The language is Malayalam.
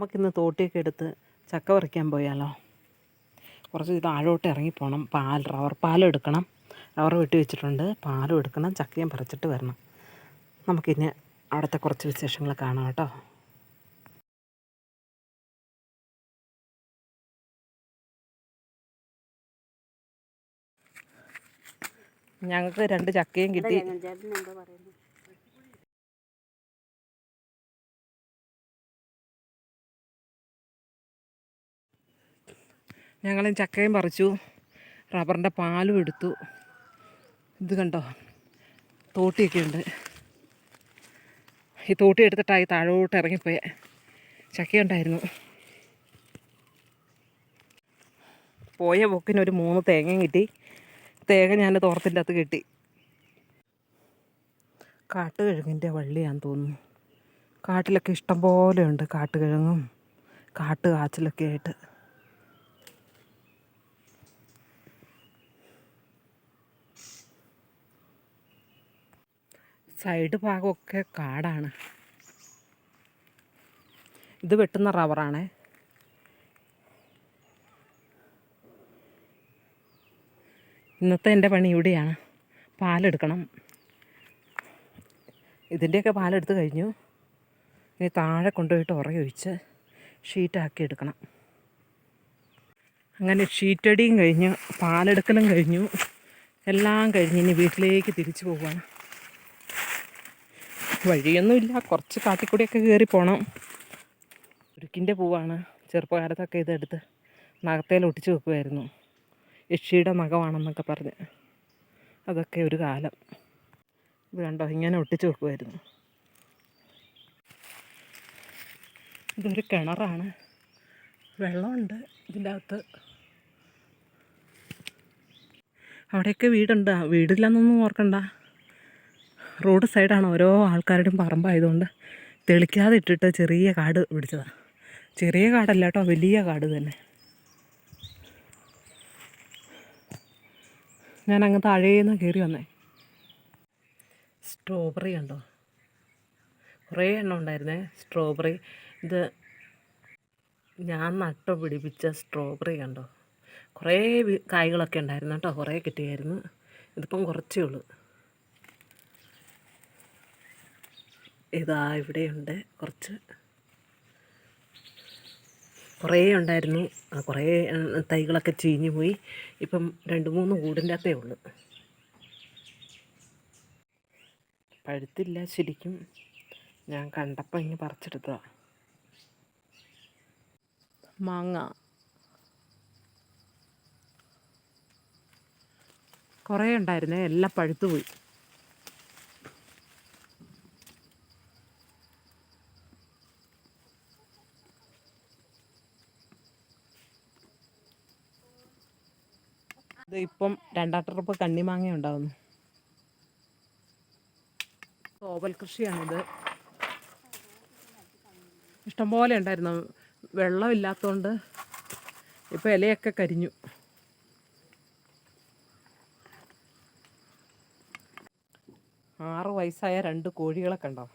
നമുക്കിന്ന് തോട്ടിയൊക്കെ എടുത്ത് ചക്ക പറിക്കാൻ പോയാലോ? കുറച്ച് താഴോട്ട് ഇറങ്ങിപ്പോകണം. റബ്ബർ പാലും എടുക്കണം. റബ്ബർ വെട്ടി വെച്ചിട്ടുണ്ട്. പാലും എടുക്കണം. ചക്കയും പറിച്ചിട്ട് വരണം. നമുക്കിനി അവിടുത്തെ കുറച്ച് വിശേഷങ്ങൾ കാണാം കേട്ടോ. ഞങ്ങൾക്ക് 2 ചക്കയും കിട്ടി. ഞങ്ങൾ ചക്കയും പറിച്ചു, റബ്ബറിൻ്റെ പാലും എടുത്തു. ഇത് കണ്ടോ, തോട്ടിയൊക്കെ ഉണ്ട്. ഈ തോട്ടി എടുത്തിട്ടായി താഴോട്ട് ഇറങ്ങിപ്പോയ ചക്കയുണ്ടായിരുന്നു. പോയ പൊക്കിനൊരു 3 തേങ്ങയും കിട്ടി. തേങ്ങ ഞാൻ തോർത്തിൻ്റെ അകത്ത് കെട്ടി. കാട്ടുകിഴങ്ങിൻ്റെ വള്ളിയാന്ന് തോന്നുന്നു. കാട്ടിലൊക്കെ ഇഷ്ടം പോലെ ഉണ്ട് കാട്ടുകിഴങ്ങും കാട്ടുകാച്ചിലൊക്കെ ആയിട്ട്. സൈഡ് ഭാഗമൊക്കെ കാടാണ്. ഇത് വെട്ടുന്ന റബ്ബറാണേ. ഇന്നത്തെ എൻ്റെ പണി ഇവിടെയാണ്. പാലെടുക്കണം. ഇതിൻ്റെയൊക്കെ പാലെടുത്ത് കഴിഞ്ഞു. ഇനി താഴെ കൊണ്ടുപോയിട്ട് ഉറയൊഴിച്ച് ഷീറ്റാക്കി എടുക്കണം. അങ്ങനെ ഷീറ്റടിയും കഴിഞ്ഞു, പാലെടുക്കലും കഴിഞ്ഞു, എല്ലാം കഴിഞ്ഞ് ഇനി വീട്ടിലേക്ക് തിരിച്ചു പോവുകയാണ്. വഴിയൊന്നുമില്ല, കുറച്ച് കാട്ടിക്കൂടിയൊക്കെ കയറി പോകണം. ഉരുക്കിൻ്റെ പൂവാണ്. ചെറുപ്പകാലത്തൊക്കെ ഇതെടുത്ത് നഖത്തേൽ ഒട്ടിച്ച് വെക്കുമായിരുന്നു. യക്ഷിയുടെ നഖമാണെന്നൊക്കെ പറഞ്ഞ്. അതൊക്കെ ഒരു കാലം. ഇത് കണ്ടോ, ഇങ്ങനെ ഒട്ടിച്ച് വെക്കുമായിരുന്നു. ഇതൊരു കിണറാണ്. വെള്ളമുണ്ട് ഇതിൻ്റെ അകത്ത്. അവിടെയൊക്കെ വീടുണ്ട്. വീടില്ലെന്നൊന്നും ഓർക്കണ്ട. റോഡ് സൈഡാണ്. ഓരോ ആൾക്കാരുടെയും പറമ്പായതുകൊണ്ട് തെളിക്കാതെ ഇട്ടിട്ട് ചെറിയ കാട് പിടിച്ചതാണ്. ചെറിയ കാടല്ല കേട്ടോ, വലിയ കാട് തന്നെ. ഞാൻ അങ്ങ് താഴേന്ന് കയറി വന്നേ. സ്ട്രോബെറി കണ്ടോ, കുറേ എണ്ണം ഉണ്ടായിരുന്നേ സ്ട്രോബെറി. ഇത് ഞാൻ നട്ടു പിടിപ്പിച്ച സ്ട്രോബെറി കണ്ടോ. കുറേ കായ്കളൊക്കെ ഉണ്ടായിരുന്നു കേട്ടോ, കുറേ കിട്ടിയായിരുന്നു. ഇതിപ്പം കുറച്ചേ ഉള്ളൂ. ഇതാ ഇവിടെയുണ്ട് കുറച്ച്. കുറേ ഉണ്ടായിരുന്നു. കുറേ തൈകളൊക്കെ ചീഞ്ഞു പോയി. ഇപ്പം 2-3 കൂടിൻ്റെ അകത്തേ ഉള്ളൂ. പഴുത്തില്ല ശരിക്കും. ഞാൻ കണ്ടപ്പോൾ ഇങ്ങനെ പറിച്ചെടുത്തതാണ്. മാങ്ങ കുറേ ഉണ്ടായിരുന്നേ, എല്ലാം പഴുത്തു പോയി. ഇത് ഇപ്പം 2 ട്രിപ്പ് കണ്ണിമാങ്ങ ഉണ്ടാകുന്നു. ഓവൽ കൃഷിയാണിത്. ഇഷ്ടംപോലെ ഉണ്ടായിരുന്നു. വെള്ളമില്ലാത്തതുകൊണ്ട് ഇപ്പോൾ ഇലയൊക്കെ കരിഞ്ഞു. 6 വയസ്സായ 2 കോഴികളെ കണ്ടോ.